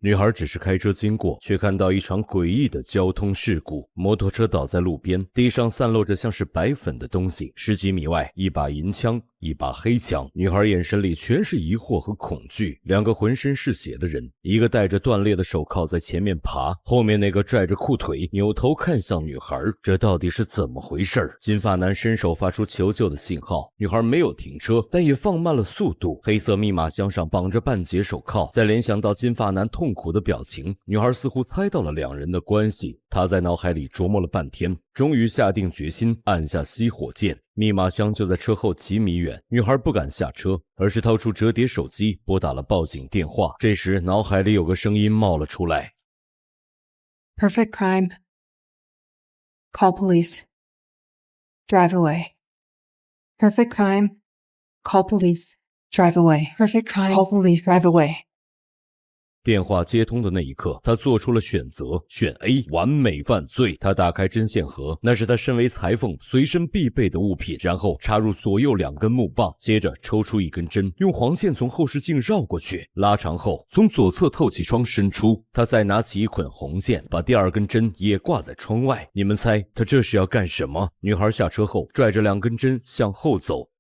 女孩只是开车经过，却看到一场诡异的交通事故。摩托车倒在路边，地上散落着像是白粉的东西。10几米外，一把银枪，一把黑枪。女孩眼神里全是疑惑和恐惧。2个浑身是血的人，一个戴着断裂的手铐在前面爬，后面那个拽着裤腿，扭头看向女孩。这到底是怎么回事？金发男伸手发出求救的信号，女孩没有停车，但也放慢了速度。黑色密码箱上绑着半截手铐，再联想到金发男痛苦的表情，女孩似乎猜到了2人的关系。她在脑海里琢磨了半天，终于下定决心按下熄火键。密码箱就在车后几米远，女孩不敢下车，而是掏出折叠手机拨打了报警电话。这时脑海里有个声音冒了出来 Perfect crime. Call police. Drive away. Perfect crime. Call police. Drive away. Perfect crime. Call police. Drive away. 电话接通的那一刻，他做出了选择，选 A， 完美犯罪。他打开针线盒，那是他身为裁缝随身必备的物品，然后插入左右2根木棒，接着抽出1根针，用黄线从后视镜绕过去，拉长后从左侧透气窗伸出。他再拿起一捆红线，把第2根针也挂在窗外。你们猜他这是要干什么？女孩下车后，拽着2根针向后走。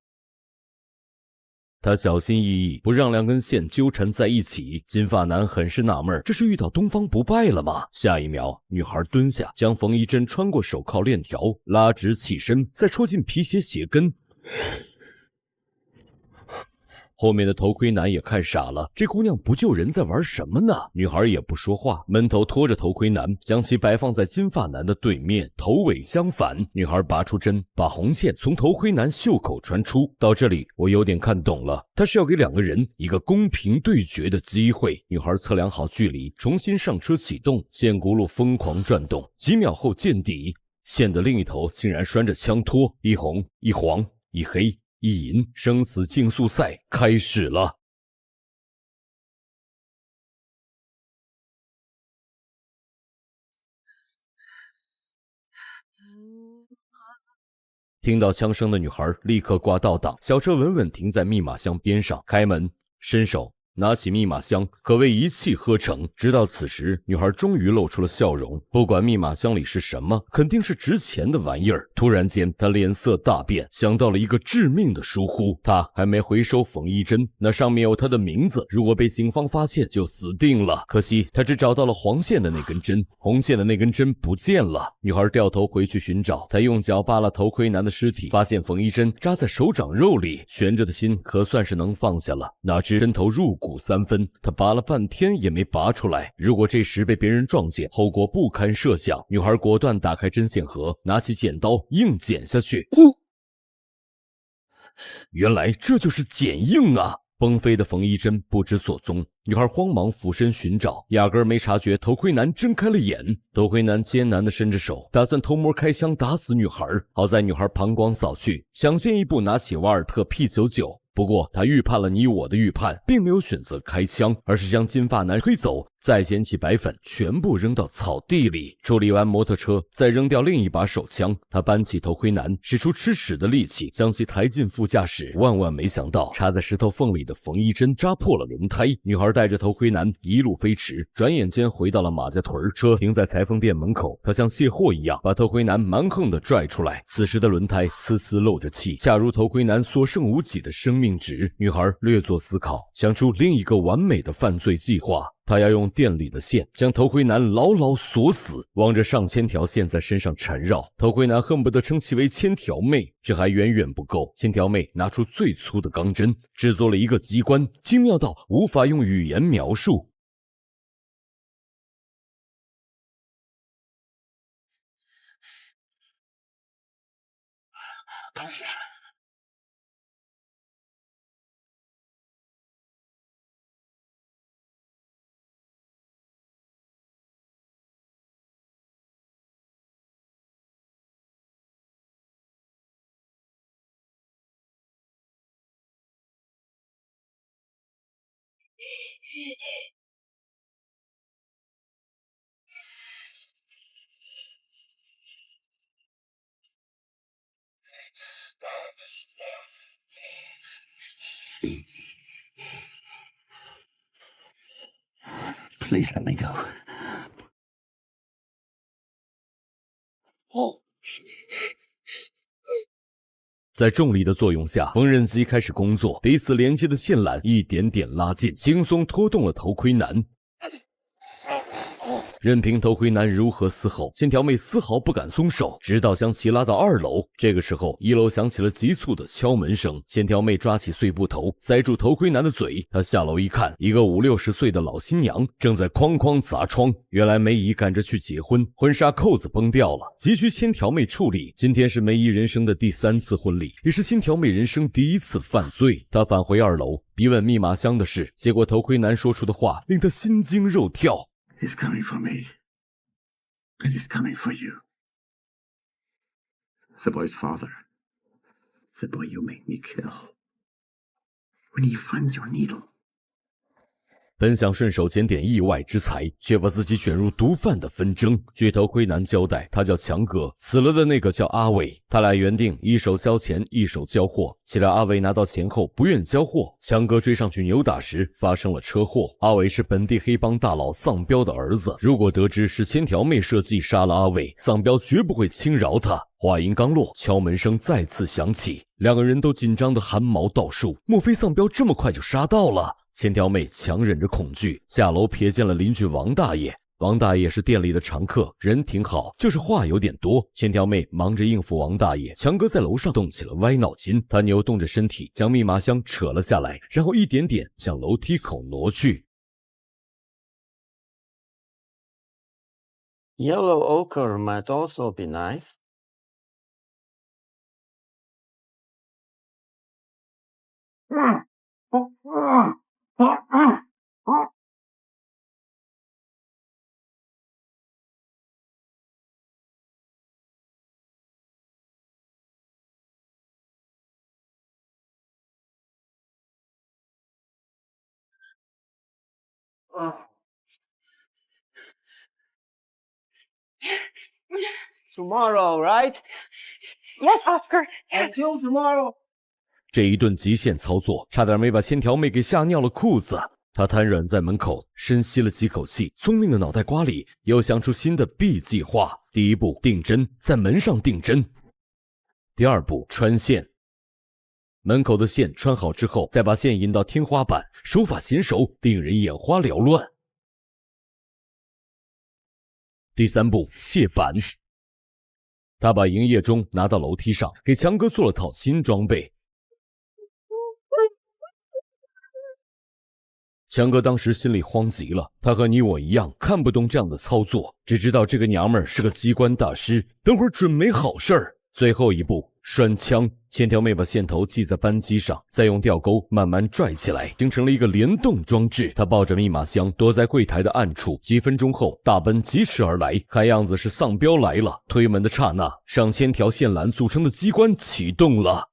他小心翼翼，不让2根线纠缠在一起。金发男很是纳闷，这是遇到东方不败了吗？下一秒，女孩蹲下，将缝衣针穿过手铐链条，拉直起身，再戳进皮鞋鞋跟。后面的头盔男也看傻了，这姑娘不救人在玩什么呢？女孩也不说话，闷头拖着头盔男，将其摆放在金发男的对面，头尾相反。女孩拔出针，把红线从头盔男袖口穿出。到这里我有点看懂了，她是要给2个人一个公平对决的机会。女孩测量好距离，重新上车启动，线轱辘疯狂转动，几秒后见底，线的另一头竟然拴着枪托，一红一黄一黑一银，生死竞速赛开始了。听到枪声的女孩立刻挂倒档，小车稳稳停在密码箱边上，开门，伸手拿起密码箱，可谓一气呵成。直到此时，女孩终于露出了笑容。不管密码箱里是什么，肯定是值钱的玩意儿。突然间，她脸色大变，想到了一个致命的疏忽。她还没回收缝衣针，那上面有她的名字，如果被警方发现，就死定了。可惜她只找到了黄线的那根针，红线的那根针不见了。女孩掉头回去寻找，她用脚扒了头盔男的尸体，发现缝衣针扎在手掌肉里，悬着的心可算是能放下了。哪知针头入骨3分，她拔了半天也没拔出来。如果这时被别人撞见，后果不堪设想。女孩果断打开针线盒，拿起剪刀硬剪下去。原来这就是剪映啊！崩飞的缝衣针不知所踪，女孩慌忙俯身寻找，压根没察觉头盔男睁开了眼。头盔男艰难地伸着手，打算偷摸开枪打死女孩。好在女孩膀胱扫去，抢先一步拿起瓦尔特 P99。不过他预判了你我的预判，并没有选择开枪，而是将金发男推走，再捡起白粉全部扔到草地里。处理完摩托车，再扔掉另一把手枪。他搬起头盔男，使出吃屎的力气将其抬进副驾驶。万没想到，插在石头缝里的缝衣针扎破了轮胎。女孩带着头盔男一路飞驰，转眼间回到了马家屯。车停在裁缝店门口，他像卸货一样把头盔男蛮横地拽出来。此时的轮胎丝丝漏着气，恰如头盔男所剩无几的生命值。女孩略作思考，想出另一个完美的犯罪计划。她要用店里的线将头盔男牢牢锁死，望着上千条线在身上缠绕，头盔男恨不得称其为千条妹。这还远远不够，千条妹拿出最粗的钢针，制作了一个机关，精妙到无法用语言描述。Please let me go. Oh. 在重力的作用下，缝纫机开始工作，彼此连接的线缆一点点拉近，轻松拖动了头盔男。任凭头盔男如何嘶吼，线条妹丝毫不敢松手，直到将其拉到2楼。这个时候，1楼响起了急促的敲门声。线条妹抓起碎布头，塞住头盔男的嘴。她下楼一看，一个50-60岁的老新娘正在哐哐砸窗。原来梅姨赶着去结婚，婚纱扣子崩掉了，急需千条妹处理。今天是梅姨人生的第3次婚礼，也是千条妹人生第1次犯罪。她返回2楼，逼问密码箱的事，结果头盔男说出的话令她心惊肉跳。He's coming for me. And he's coming for you. The boy's father. The boy you made me kill. When he finds your needle. 本想顺手捡点意外之财，却把自己卷入毒贩的纷争。据头盔男交代，他叫强哥，死了的那个叫阿伟。他俩原定一手交钱，一手交货。岂料阿伟拿到钱后不愿交货，强哥追上去扭打时发生了车祸。阿伟是本地黑帮大佬丧彪的儿子，如果得知是千条妹设计杀了阿伟，丧彪绝不会轻饶他。话音刚落，敲门声再次响起，两个人都紧张的汗毛倒竖。莫非丧彪这么快就杀到了？千条妹强忍着恐惧下楼瞥见了邻居王大爷。王大爷是店里的常客，人挺好，就是话有点多。千条妹忙着应付王大爷，强哥在楼上动起了歪脑筋。他扭动着身体将密码箱扯了下来，然后一点点向楼梯口挪去。Yellow ochre might also be nice. Tomorrow, right? Yes, Oscar. Until tomorrow. 这一顿极限操作，差点没把千条妹给吓尿了裤子。他瘫软在门口，深吸了几口气，聪明的脑袋瓜里又想出新的 B 计划。第一步，定针，在门上定针。第二步，穿线。门口的线穿好之后，再把线引到天花板，手法娴熟，令人眼花缭乱。第三步，卸板。他把营业钟拿到楼梯上，给强哥做了套新装备。强哥当时心里慌极了，他和你我一样看不懂这样的操作，只知道这个娘们儿是个机关大师，等会儿准没好事儿。最后一步，拴枪。千条妹把线头系在扳机上，再用吊钩慢慢拽起来，形成了一个联动装置。她抱着密码箱躲在柜台的暗处，几分钟后大奔疾驰而来，看样子是丧彪来了。推门的刹那，上千条线缆组成的机关启动了。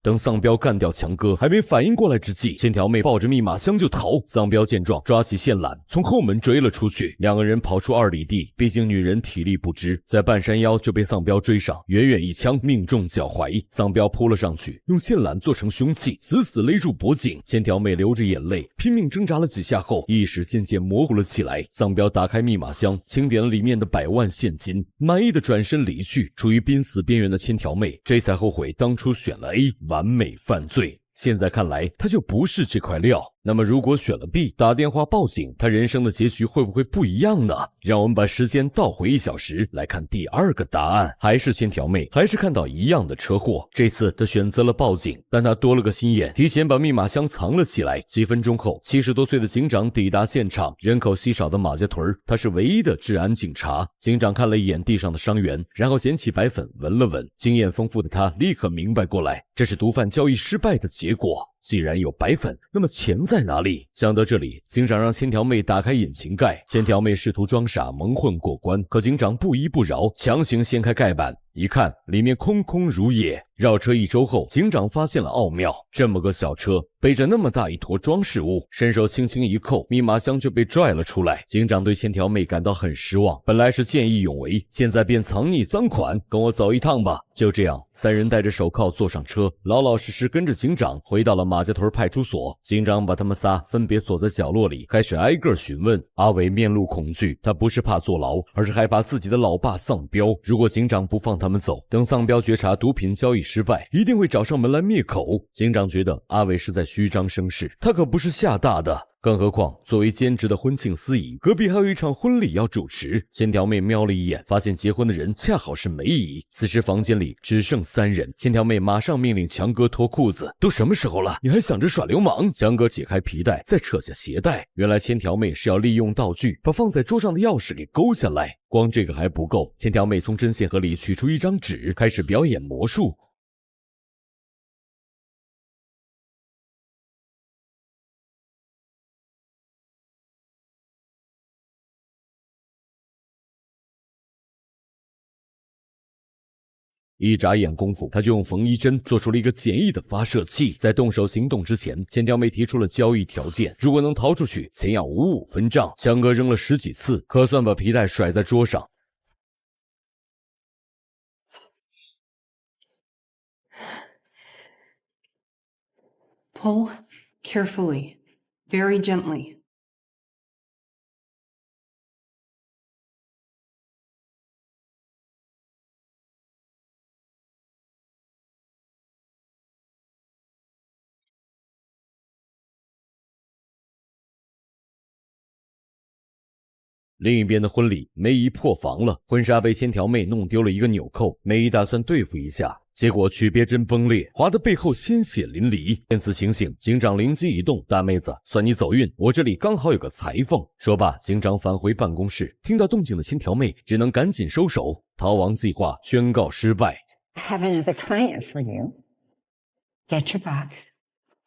等丧彪干掉强哥，还没反应过来之际，千条妹抱着密码箱就逃。丧彪见状，抓起线缆从后门追了出去。两个人跑出2里地，毕竟女人体力不支，在半山腰就被丧彪追上，远远一枪命中脚踝。丧彪扑了上去，用线缆做成凶器，死死勒住脖颈。千条妹流着眼泪，拼命挣扎了几下后，意识渐渐模糊了起来。丧彪打开密码箱，清点了里面的100万现金，满意的转身离去。处于濒死边缘的千条妹，这才后悔当初选了 A。完美犯罪，现在看来他就不是这块料。那么如果选了 B， 打电话报警，他人生的结局会不会不一样呢？让我们把时间倒回1小时，来看第2个答案。还是千条妹，还是看到一样的车祸。这次他选择了报警，但他多了个心眼，提前把密码箱藏了起来。几分钟后，70多岁的警长抵达现场。人口稀少的马家屯，他是唯一的治安警察。警长看了一眼地上的伤员，然后捡起白粉闻了闻。经验丰富的他立刻明白过来，这是毒贩交易失败的结果。既然有白粉，那么钱在哪里？想到这里，警长让千条妹打开引擎盖。千条妹试图装傻蒙混过关，可警长不依不饶，强行掀开盖板，一看里面空空如也。绕车1周后，警长发现了奥妙，这么个小车背着那么大一坨装饰物，伸手轻轻一扣，密码箱就被拽了出来。警长对千条妹感到很失望，本来是见义勇为，现在变藏匿赃款，跟我走一趟吧。就这样，三人戴着手铐坐上车，老老实实跟着警长回到了马家屯派出所。警长把他们仨分别锁在角落里，开始挨个询问。阿伟面露恐惧，他不是怕坐牢，而是害怕自己的老爸丧彪。如果警长不放他们走，等丧彪觉察毒品交易失败，一定会找上门来灭口。警长觉得阿伟是在虚张声势，他可不是吓大的。更何况，作为兼职的婚庆司仪，隔壁还有一场婚礼要主持。千条妹瞄了一眼，发现结婚的人恰好是梅姨。此时房间里只剩3人，千条妹马上命令强哥脱裤子。都什么时候了，你还想着耍流氓？强哥解开皮带，再扯下鞋带。原来千条妹是要利用道具，把放在桌上的钥匙给勾下来。光这个还不够，千条妹从针线盒里取出一张纸，开始表演魔术。一眨眼功夫，他就用缝衣针做出了一个简易的发射器。在动手行动之前，千条妹提出了交易条件：如果能逃出去，钱要55分账。强哥扔了10几次，可算把皮带甩在桌上。Pull carefully, very gently.另一边的婚礼，梅姨破防了，婚纱被千条妹弄丢了一个纽扣，梅姨打算对付一下，结果曲别针崩裂，划得背后鲜血淋漓。见此情形，警长灵机一动：“大妹子，算你走运，我这里刚好有个裁缝。”说罢，警长返回办公室。听到动静的千条妹只能赶紧收手，逃亡计划宣告失败。 Heaven is a client for you. Get your box.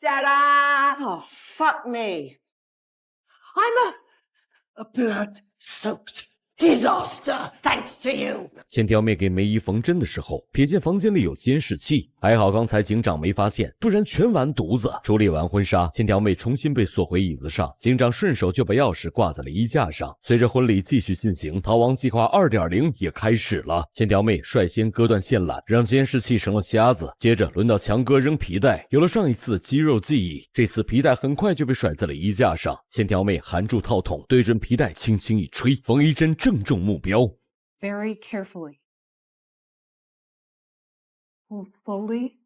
Ta-da! Oh, fuck me. I'm a blood-soaked disaster, thanks to you. 千条妹给梅姨缝针的时候，瞥见房间里有监视器，还好刚才警长没发现，不然全完犊子。处理完婚纱，千条妹重新被锁回椅子上，警长顺手就把钥匙挂在了衣架上。随着婚礼继续进行，逃亡计划 2.0 也开始了。千条妹率先割断线缆，让监视器成了瞎子。接着轮到强哥扔皮带，有了上一次的肌肉记忆，这次皮带很快就被甩在了衣架上。千条妹含住套筒，对准皮带轻轻一吹，缝衣针正中目标。 Very carefully. Pull slowly.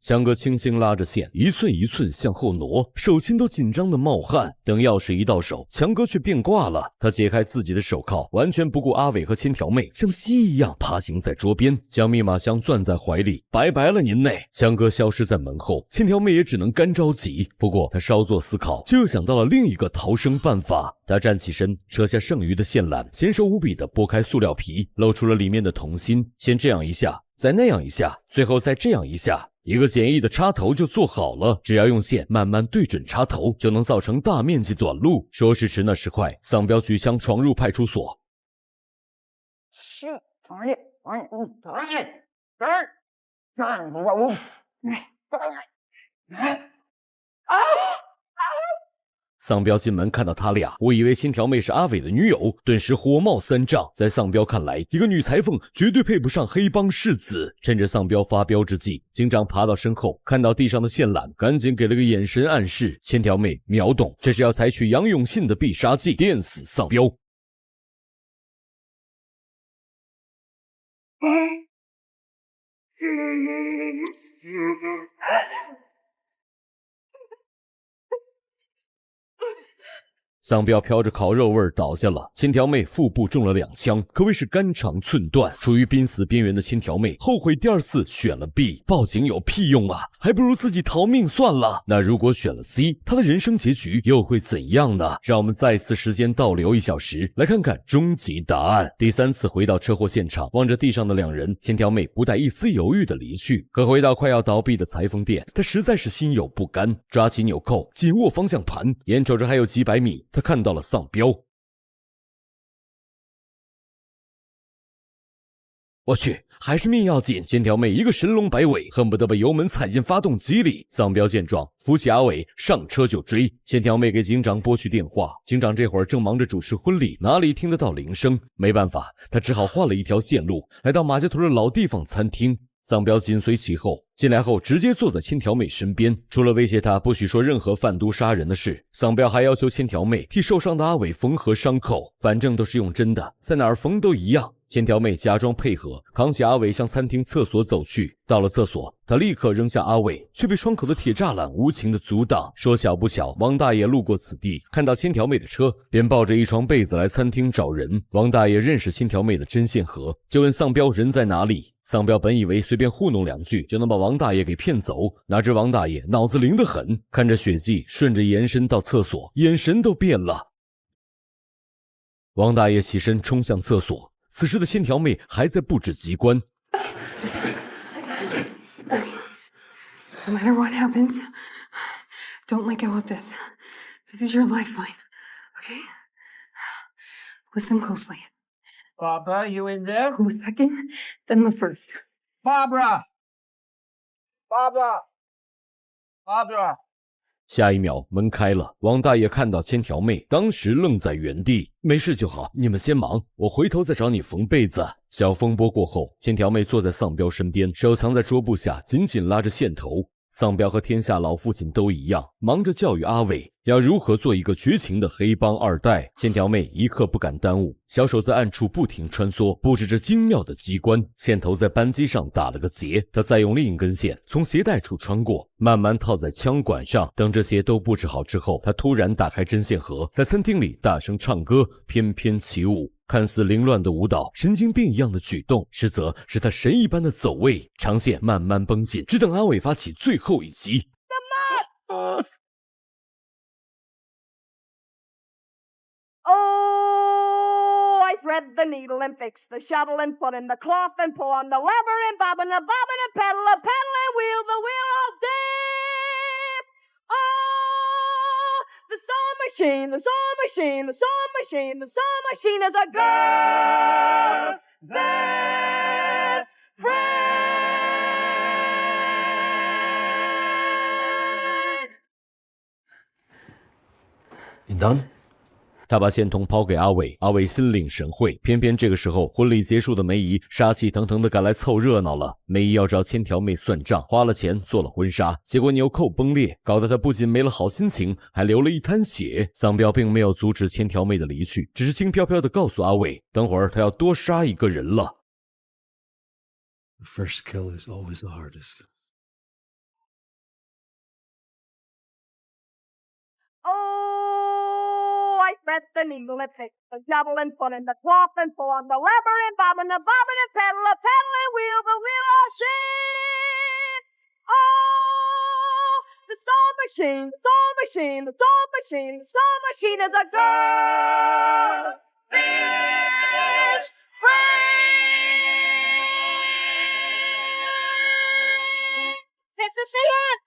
强哥轻轻拉着线，一寸一寸向后挪，手心都紧张的冒汗。等钥匙一到手，强哥却变卦了。他解开自己的手铐，完全不顾阿伟和千条妹，像蜥一样爬行在桌边，将密码箱攥在怀里。拜拜了您嘞！强哥消失在门后，千条妹也只能干着急。不过他稍作思考，就又想到了另一个逃生办法。他站起身，扯下剩余的线缆，娴熟无比地剥开塑料皮，露出了里面的铜芯。先这样一下，再那样一下，最后再这样一下。 一个简易的插头就做好了，只要用线慢慢对准插头，就能造成大面积短路。说时迟，那时快，丧彪举枪闯入派出所。丧彪进门看到他俩，我以为千条妹是阿伟的女友，顿时火冒三丈。在丧彪看来，一个女裁缝绝对配不上黑帮世子。趁着丧彪发飙之际，警长爬到身后，看到地上的线缆，赶紧给了个眼神暗示。千条妹秒懂，这是要采取杨永信的必杀技，电死丧彪。丧彪飘着烤肉味儿倒下了，千条妹腹部中了2枪，可谓是肝肠寸断。处于濒死边缘的千条妹后悔第2次选了 B， 报警有屁用啊！还还不如自己逃命算了。那如果选了 C， 他的人生结局又会怎样呢？让我们再次时间倒流1小时，来看看终极答案。第3次回到车祸现场，望着地上的2人，千条妹不带一丝犹豫地离去。可回到快要倒闭的裁缝店，她实在是心有不甘，抓起纽扣，紧握方向盘，眼瞅着还有几百米，她看到了丧彪。我去，还是命要紧！千条妹一个神龙摆尾，恨不得把油门踩进发动机里。丧彪见状，扶起阿伟上车就追。千条妹给警长拨去电话，警长这会儿正忙着主持婚礼，哪里听得到铃声？没办法，他只好换了一条线路，来到马家屯的老地方餐厅。丧彪紧随其后，进来后直接坐在千条妹身边，除了威胁她不许说任何贩毒杀人的事，丧彪还要求千条妹替受伤的阿伟缝合伤口，反正都是用针的，在哪儿缝都一样。千条妹假装配合，扛起阿伟向餐厅厕所走去。到了厕所，她立刻扔下阿伟，却被窗口的铁栅栏无情的阻挡。说巧不巧，王大爷路过此地，看到千条妹的车，便抱着一床被子来餐厅找人。王大爷认识千条妹的针线盒，就问丧彪人在哪里。丧彪本以为随便糊弄2句就能把王大爷给骗走，哪知王大爷脑子灵得很，看着血迹顺着延伸到厕所，眼神都变了。王大爷起身冲向厕所，此时的千条妹还在布置机关。No matter what happens, don't let go of this. This is your lifeline, okay? Listen closely. Barbara, you in there? The second, then the first. Barbara! Barbara! Barbara! 下一秒门开了，王大爷看到千条妹，当时愣在原地。没事就好，你们先忙，我回头再找你缝被子。小风波过后，千条妹坐在丧彪身边，手藏在桌布下，紧紧拉着线头。丧彪和天下老父亲都一样，忙着教育阿伟要如何做一个绝情的黑帮2代。千条妹一刻不敢耽误，小手在暗处不停穿梭，布置着精妙的机关。线头在扳机上打了个结，她再用另一根线从鞋带处穿过，慢慢套在枪管上。等这些都布置好之后，她突然打开针线盒，在餐厅里大声唱歌，翩翩起舞。看似凌乱的舞蹈，神经病一样的举动，实则是他神一般的走位。长线慢慢绷紧，只等阿伟发起最后一击。Oh, I thread the needle and fix the shuttle and put in the cloth and pull on the lever and bobbin and pedal and wheel the wheel all day. Oh, the sewing machine, the sewing machine, the sewing machine, the sewing machine is a girl best friend. You done? 他把线筒抛给阿伟，阿伟心领神会。偏偏这个时候，婚礼结束的梅姨杀气腾腾的赶来凑热闹了。梅姨要找千条妹算账，花了钱做了婚纱，结果纽扣崩裂，搞得她不仅没了好心情，还流了一滩血。丧彪并没有阻止千条妹的离去，只是轻飘飘的告诉阿伟，等会儿他要多杀一个人了。The first kill is always the hardest. Oh, I thread the needle and fix the shuttle and put in the cloth and pull on the lever and bobbin and pedal and wheel the wheel all shit. Oh, the sewing machine, the sewing machine, the sewing machine, the sewing machine is a girl best friend. This is the end.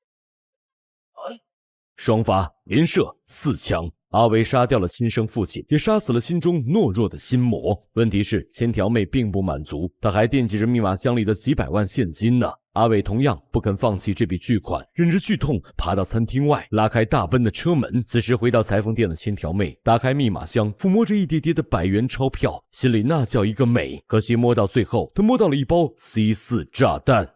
双发连射4枪，阿伟杀掉了亲生父亲，也杀死了心中懦弱的心魔。问题是千条妹并不满足，她还惦记着密码箱里的几百万现金呢。阿伟同样不肯放弃这笔巨款，忍着剧痛爬到餐厅外，拉开大奔的车门。此时回到裁缝店的千条妹打开密码箱，抚摸着一叠叠的100元钞票，心里那叫一个美。可惜摸到最后，她摸到了一包 C4 炸弹。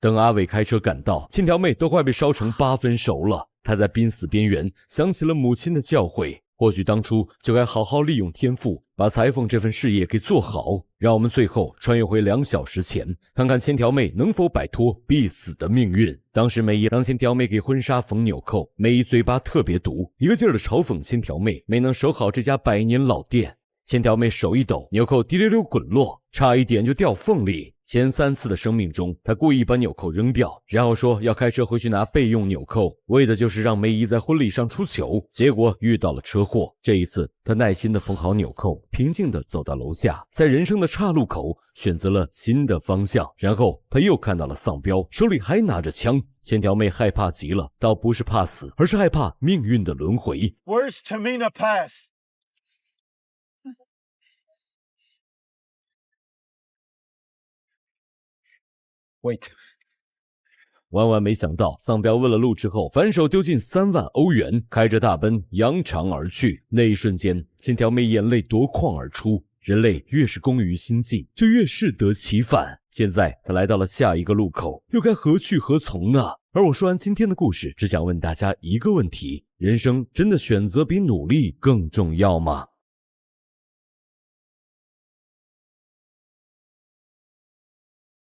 等阿伟开车赶到，千条妹都快被烧成8分熟了。她在濒死边缘，想起了母亲的教诲，或许当初就该好好利用天赋，把裁缝这份事业给做好。让我们最后穿越回2小时前，看看千条妹能否摆脱必死的命运。当时梅姨让千条妹给婚纱缝纽扣，梅姨嘴巴特别毒，一个劲儿的嘲讽千条妹没能守好这家100年老店。千条妹手一抖，纽扣滴溜溜滚落，差一点就掉缝里。前3次的生命中，她故意把纽扣扔掉，然后说要开车回去拿备用纽扣，为的就是让梅姨在婚礼上出糗。结果遇到了车祸。这一次，她耐心地缝好纽扣，平静地走到楼下，在人生的岔路口选择了新的方向。然后她又看到了丧彪，手里还拿着枪。千条妹害怕极了，倒不是怕死，而是害怕命运的轮回。 Where's Tamina Pass? Wait. 万万没想到，丧彪问了路之后，反手丢进3万欧元，开着大奔扬长而去。那一瞬间，千条妹眼泪夺眶而出。人类越是工于心计，就越适得其反。现在他来到了下一个路口，又该何去何从呢？而我说完今天的故事，只想问大家一个问题：人生真的选择比努力更重要吗？